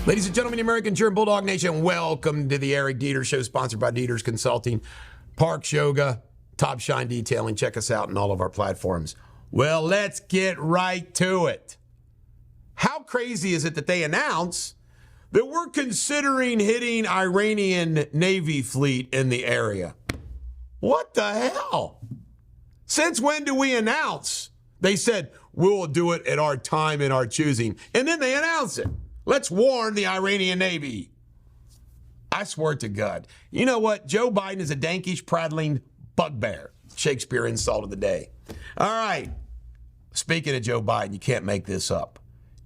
Ladies and gentlemen, the American Cheer and Bulldog Nation, welcome to the Eric Deters Show, sponsored by Deters Consulting, Parks Yoga, Top Shine Detailing. Check us out on all of our platforms. Well, let's get right to it. How crazy is it that they announce that we're considering hitting Iranian Navy fleet in the area? What the hell? Since when do we announce? They said, we'll do it at our time and our choosing. And then they announce it. Let's warn the Iranian Navy. I swear to God. You know what? Joe Biden is a dankish, prattling bugbear. Shakespeare insult of the day. All right. Speaking of Joe Biden, you can't make this up.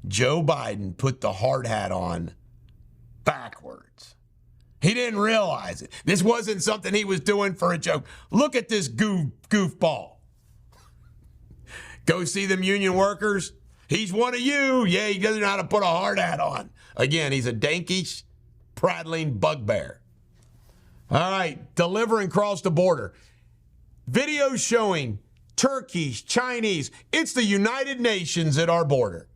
Joe Biden put the hard hat on backwards. He didn't realize it. This wasn't something he was doing for a joke. Look at this goofball. Go see them union workers. He's one of you. Yeah, he doesn't know how to put a hard hat on. Again, he's a dankish, prattling bugbear. All right, deliver and cross the border. Videos showing Turkeys, Chinese. It's the United Nations at our border.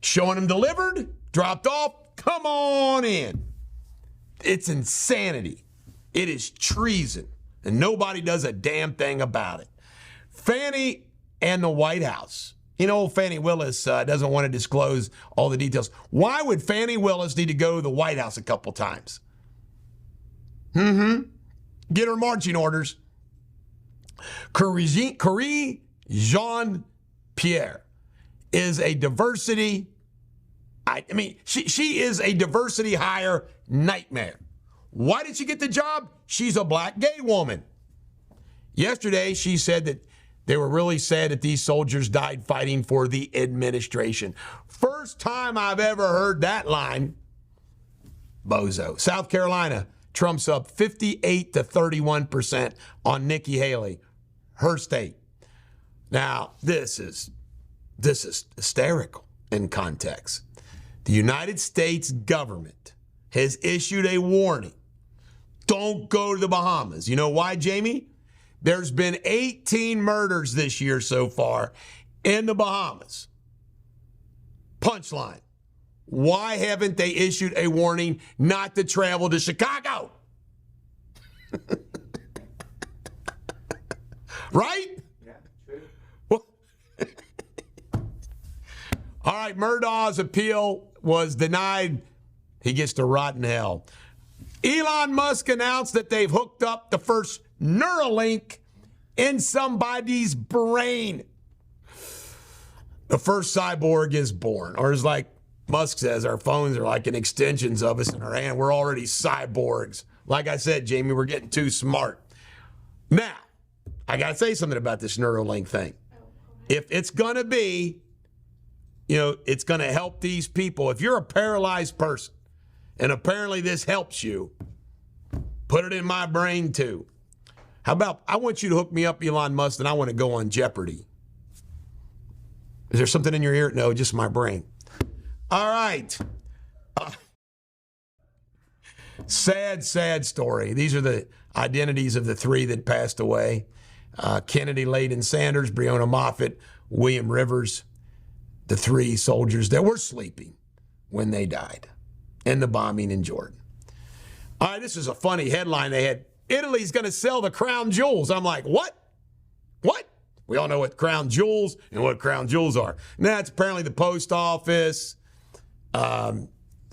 Showing them delivered, dropped off, come on in. It's insanity. It is treason, and nobody does a damn thing about it. Fannie and the White House. You know, Fannie Willis doesn't want to disclose all the details. Why would Fannie Willis need to go to the White House a couple times? Get her marching orders. Corrie Jean-Pierre is a diversity, she is a diversity hire nightmare. Why did she get the job? She's a black gay woman. Yesterday, she said that they were really sad that these soldiers died fighting for the administration. First time I've ever heard that line. Bozo. South Carolina, Trump's up 58 to 31% on Nikki Haley, her state. Now, this is hysterical in context. The United States government has issued a warning. Don't go to the Bahamas. You know why, Jamie? There's been 18 murders this year so far in the Bahamas. Punchline. Why haven't they issued a warning not to travel to Chicago? Right? Yeah, true. Well, all right, Murdaugh's appeal was denied. He gets to rot in hell. Elon Musk announced that they've hooked up the first Neuralink in somebody's brain. The first cyborg is born, or as like Musk says, our phones are like an extensions of us in our hand. We're already cyborgs. Like I said, Jamie, we're getting too smart. Now, I got to say something about this Neuralink thing. If it's going to be, it's going to help these people. If you're a paralyzed person, and apparently this helps you, put it in my brain too. How about, I want you to hook me up, Elon Musk, and I want to go on Jeopardy. Is there something in your ear? No, just my brain. All right. Sad story. These are the identities of the three that passed away. Kennedy, Layden Sanders, Breonna Moffett, William Rivers, the three soldiers that were sleeping when they died in the bombing in Jordan. All right, this is a funny headline they had. Italy's going to sell the crown jewels. I'm like, what? What? We all know what crown jewels and what crown jewels are. Now, it's apparently the post office, some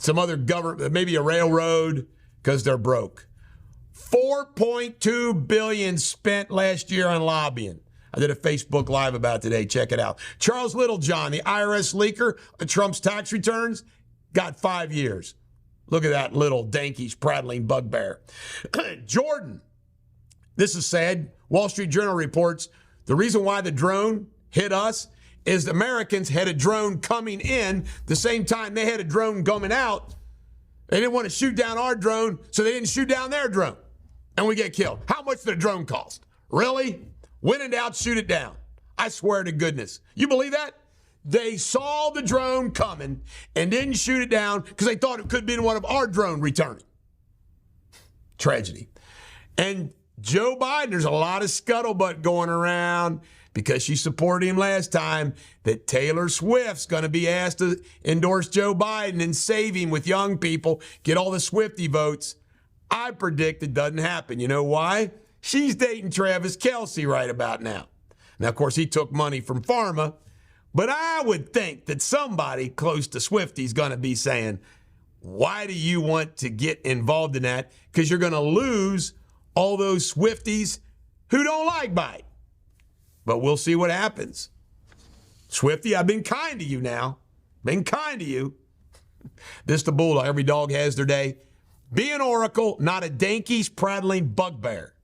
other government, maybe a railroad, because they're broke. $4.2 billion spent last year on lobbying. I did a Facebook Live about it today. Check it out. Charles Littlejohn, the IRS leaker of Trump's tax returns, got 5 years. Look at that little dankish, prattling bugbear. Jordan. This is sad. Wall Street Journal reports the reason why the drone hit us is the Americans had a drone coming in the same time they had a drone coming out. They didn't want to shoot down our drone, so they didn't shoot down their drone. And we get killed. How much did the drone cost? Really? When in doubt, shoot it down. I swear to goodness. You believe that? They saw the drone coming and didn't shoot it down because they thought it could be one of our drone returning. Tragedy. And Joe Biden, there's a lot of scuttlebutt going around because she supported him last time, that Taylor Swift's going to be asked to endorse Joe Biden and save him with young people, get all the Swiftie votes. I predict it doesn't happen. You know why? She's dating Travis Kelce right about now. Now, of course, he took money from Pharma, but I would think that somebody close to Swiftie's going to be saying, why do you want to get involved in that? Because you're going to lose all those Swifties who don't like Biden. But we'll see what happens. Swiftie, I've been kind to you now. Been kind to you. This the Bulldog. Every dog has their day. Be an oracle, not a Dankies prattling bugbear.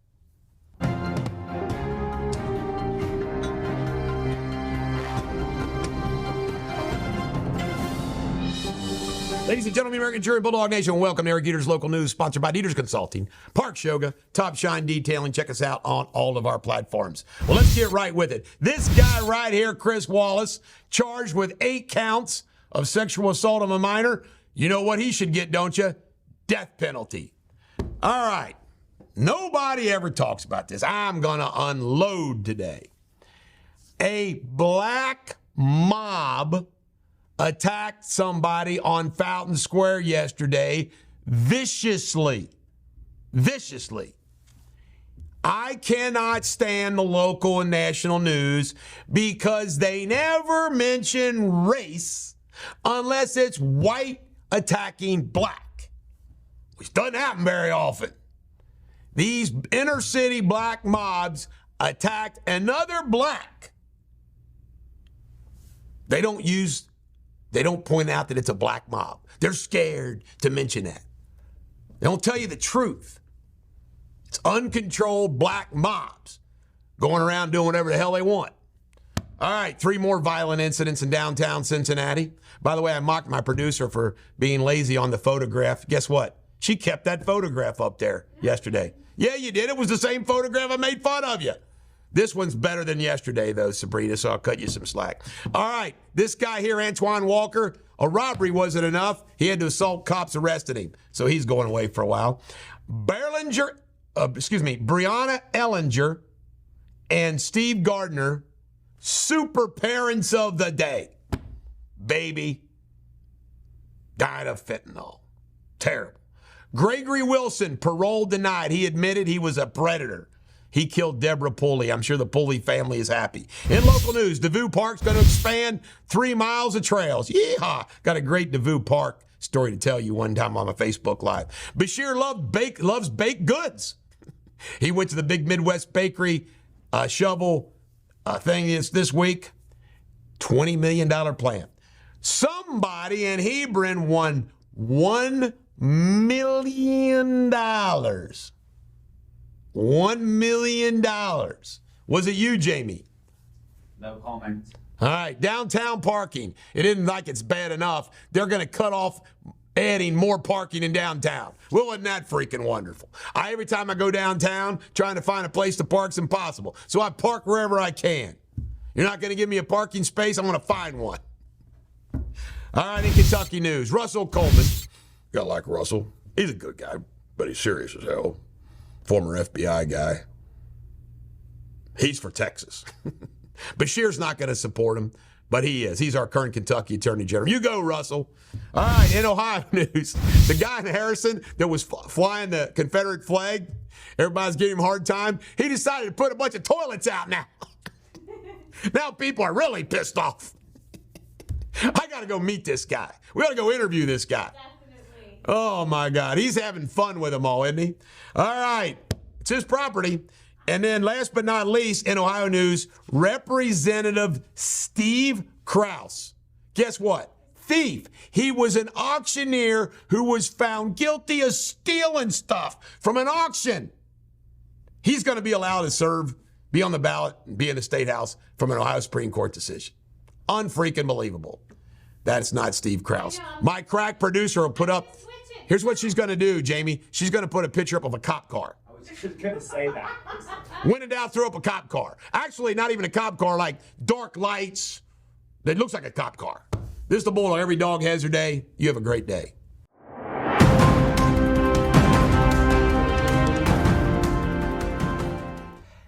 Ladies and gentlemen, American Jury, Bulldog Nation, welcome to Eric Deters Local News, sponsored by Deters Consulting, Parks Yoga, Top Shine Detailing. Check us out on all of our platforms. Well, let's get right with it. This guy right here, Chris Wallace, charged with 8 counts of sexual assault of a minor. You know what he should get, don't you? Death penalty. All right. Nobody ever talks about this. I'm going to unload today. A black mob attacked somebody on Fountain Square yesterday viciously. Viciously. I cannot stand the local and national news because they never mention race unless it's white attacking black, which doesn't happen very often. These inner city black mobs attacked another black. They don't point out that it's a black mob. They're scared to mention that. They don't tell you the truth. It's uncontrolled black mobs going around doing whatever the hell they want. All right, 3 more violent incidents in downtown Cincinnati. By the way, I mocked my producer for being lazy on the photograph. Guess what? She kept that photograph up there yesterday. Yeah, you did. It was the same photograph. I made fun of you. This one's better than yesterday, though, Sabrina, so I'll cut you some slack. All right, this guy here, Antoine Walker, a robbery wasn't enough. He had to assault cops arrested him, so he's going away for a while. Brianna Ellinger and Steve Gardner, super parents of the day. Baby died of fentanyl. Terrible. Gregory Wilson, parole denied. He admitted he was a predator. He killed Deborah Pulley. I'm sure the Pulley family is happy. In local news, Devou Park's going to expand 3 miles of trails. Yeehaw! Got a great Devou Park story to tell you one time on my Facebook Live. Bashir loves baked goods. He went to the big Midwest Bakery shovel thing this week. $20 million plant. Somebody in Hebron won $1 million. $1 million. Was it you, Jamie? No comment. All right, downtown parking. It isn't like it's bad enough. They're going to cut off adding more parking in downtown. Well, wasn't that freaking wonderful? Every time I go downtown, trying to find a place to park's impossible. So I park wherever I can. You're not going to give me a parking space? I'm going to find one. All right, in Kentucky news, Russell Coleman. Got to like Russell. He's a good guy, but he's serious as hell. Former FBI guy. He's for Texas. Bashir's not going to support him, but he is. He's our current Kentucky Attorney General. You go, Russell. All right, in Ohio news, the guy in Harrison that was flying the Confederate flag, everybody's giving him a hard time. He decided to put a bunch of toilets out now. Now people are really pissed off. I got to go meet this guy. We got to go interview this guy. Definitely. Oh, my God. He's having fun with them all, isn't he? All right. It's his property. And then last but not least, in Ohio news, Representative Steve Krause. Guess what? Thief. He was an auctioneer who was found guilty of stealing stuff from an auction. He's going to be allowed to serve, be on the ballot, and be in the State House from an Ohio Supreme Court decision. Unfreaking believable. That's not Steve Krause. My crack producer will put up, here's what she's going to do, Jamie. She's going to put a picture up of a cop car. I was just going to say that. When in doubt, throw up a cop car. Actually, not even a cop car, like dark lights. That looks like a cop car. This is the Bulldog. Every dog has their day. You have a great day.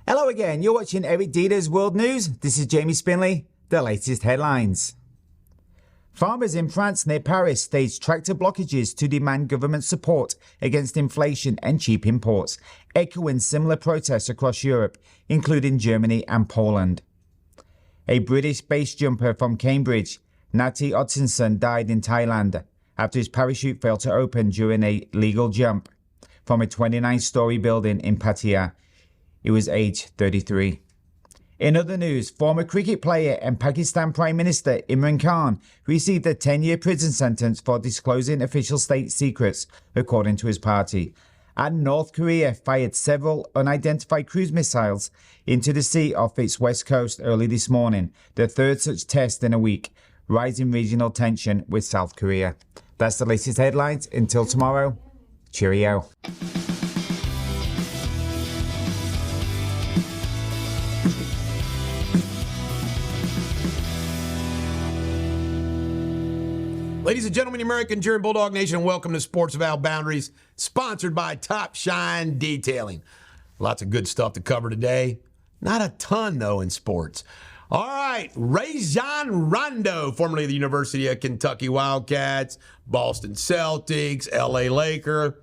Hello again, you're watching Eric Deters World News. This is Jamie Spindley, the latest headlines. Farmers in France near Paris staged tractor blockages to demand government support against inflation and cheap imports, echoing similar protests across Europe, including Germany and Poland. A British base jumper from Cambridge, Nati Odsinson, died in Thailand after his parachute failed to open during a legal jump from a 29-story building in Pattaya. He was aged 33. In other news, former cricket player and Pakistan Prime Minister Imran Khan received a 10-year prison sentence for disclosing official state secrets, according to his party. And North Korea fired several unidentified cruise missiles into the sea off its west coast early this morning, the third such test in a week, rising regional tension with South Korea. That's the latest headlines. Until tomorrow, cheerio. Ladies and gentlemen, the American German Bulldog Nation, welcome to Sports Without Boundaries, sponsored by Top Shine Detailing. Lots of good stuff to cover today. Not a ton, though, in sports. All right, Rajon Rondo, formerly of the University of Kentucky Wildcats, Boston Celtics, LA Laker,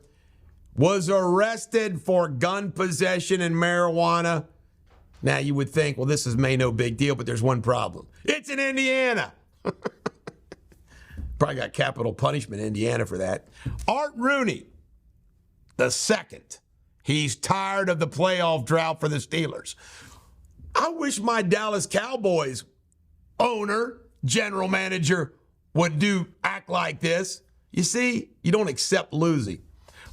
was arrested for gun possession and marijuana. Now, you would think, well, this is no big deal, but there's one problem. It's in Indiana. Probably got capital punishment in Indiana for that. Art Rooney, the second. He's tired of the playoff drought for the Steelers. I wish my Dallas Cowboys owner, general manager would act like this. You see, you don't accept losing.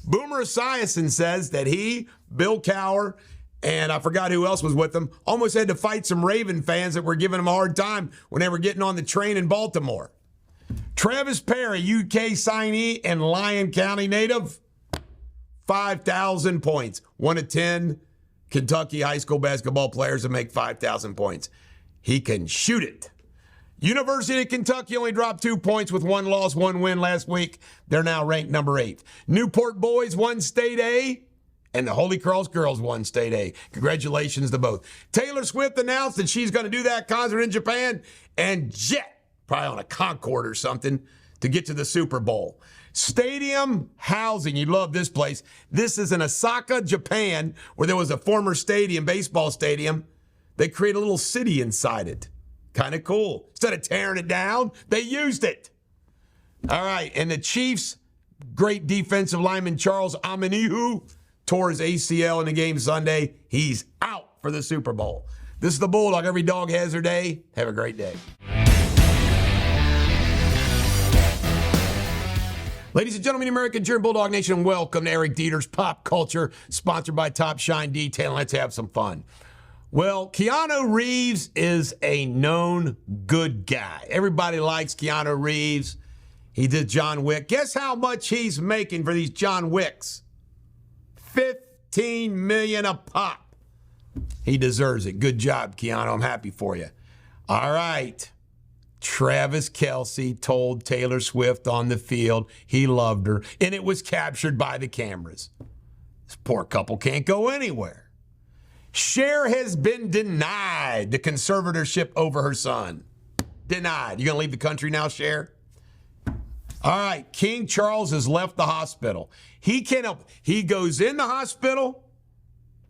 Boomer Esiason says that he, Bill Cowher, and I forgot who else was with them, almost had to fight some Raven fans that were giving him a hard time when they were getting on the train in Baltimore. Travis Perry, UK signee and Lyon County native, 5,000 points. 1 of 10 Kentucky high school basketball players that make 5,000 points. He can shoot it. University of Kentucky only dropped 2 points with 1 loss, 1 win last week. They're now ranked number 8. Newport boys won State A, and the Holy Cross girls won State A. Congratulations to both. Taylor Swift announced that she's going to do that concert in Japan and jet, probably on a Concorde or something, to get to the Super Bowl. Stadium housing. You love this place. This is in Osaka, Japan, where there was a former stadium, baseball stadium. They created a little city inside it. Kind of cool. Instead of tearing it down, they used it. All right, and the Chiefs' great defensive lineman Charles Omenihu tore his ACL in the game Sunday. He's out for the Super Bowl. This is the Bulldog. Every dog has their day. Have a great day. Ladies and gentlemen, the American German Bulldog Nation, welcome to Eric Deters Pop Culture, sponsored by Top Shine Detailing. Let's have some fun. Well, Keanu Reeves is a known good guy. Everybody likes Keanu Reeves. He did John Wick. Guess how much he's making for these John Wicks? $15 million a pop. He deserves it. Good job, Keanu. I'm happy for you. All right. Travis Kelce told Taylor Swift on the field he loved her, and it was captured by the cameras. This poor couple can't go anywhere. Cher has been denied the conservatorship over her son. Denied. You going to leave the country now, Cher? All right, King Charles has left the hospital. He can't help. He goes in the hospital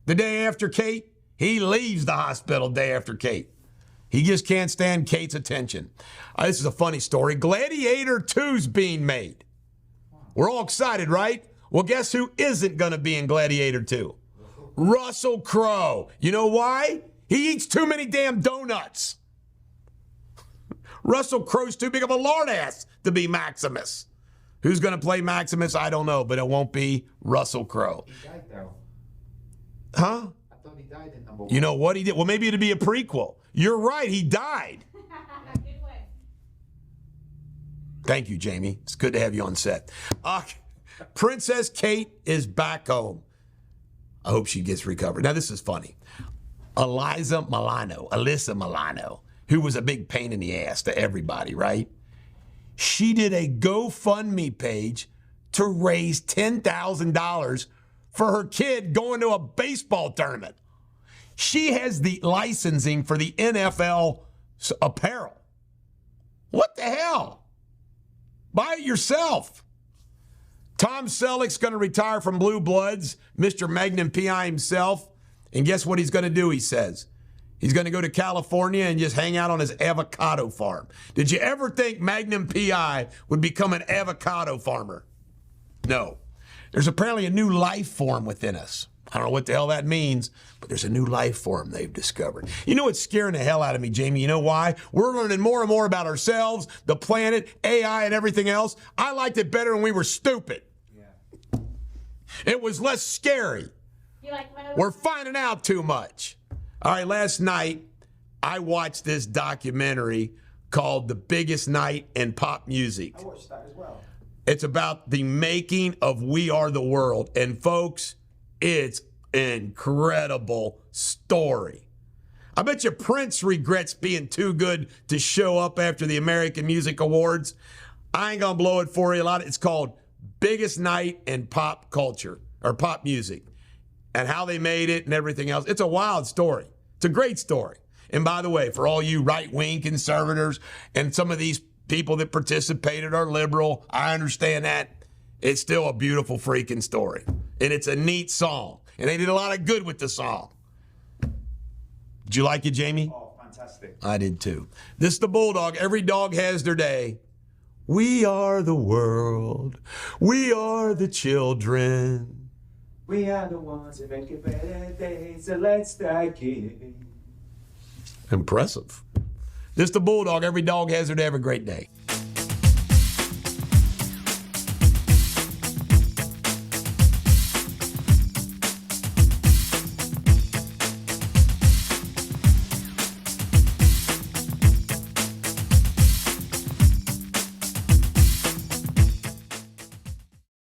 the day after Kate. He leaves the hospital the day after Kate. He just can't stand Kate's attention. This is a funny story. Gladiator 2's being made. We're all excited, right? Well, guess who isn't going to be in Gladiator 2? Russell Crowe. You know why? He eats too many damn donuts. Russell Crowe's too big of a lard ass to be Maximus. Who's going to play Maximus? I don't know, but it won't be Russell Crowe. He died, though. Huh? I thought he died in number 1. You know what he did? Well, maybe it'd be a prequel. You're right, he died. Good way. Thank you, Jamie. It's good to have you on set. Princess Kate is back home. I hope she gets recovered. Now, this is funny. Alyssa Milano, who was a big pain in the ass to everybody, right? She did a GoFundMe page to raise $10,000 for her kid going to a baseball tournament. She has the licensing for the NFL apparel. What the hell? Buy it yourself. Tom Selleck's going to retire from Blue Bloods, Mr. Magnum P.I. himself. And guess what he's going to do, he says? He's going to go to California and just hang out on his avocado farm. Did you ever think Magnum P.I. would become an avocado farmer? No. There's apparently a new life form within us. I don't know what the hell that means, but there's a new life form they've discovered. You know what's scaring the hell out of me, Jamie? You know why? We're learning more and more about ourselves, the planet, AI, and everything else. I liked it better when we were stupid. Yeah. It was less scary. We're finding out too much. All right, last night, I watched this documentary called The Biggest Night in Pop Music. I watched that as well. It's about the making of We Are the World. And folks, it's an incredible story. I bet you Prince regrets being too good to show up after the American Music Awards. I ain't gonna blow it for you a lot. It's called Biggest Night in Pop Culture, or Pop Music, and how they made it and everything else. It's a wild story. It's a great story. And by the way, for all you right-wing conservators and some of these people that participated are liberal, I understand that. It's still a beautiful freaking story. And it's a neat song. And they did a lot of good with the song. Did you like it, Jamie? Oh, fantastic. I did too. This is the Bulldog. Every dog has their day. We are the world. We are the children. We are the ones that make a better day, so let's start it. Impressive. This is the Bulldog. Every dog has their day. Have a great day.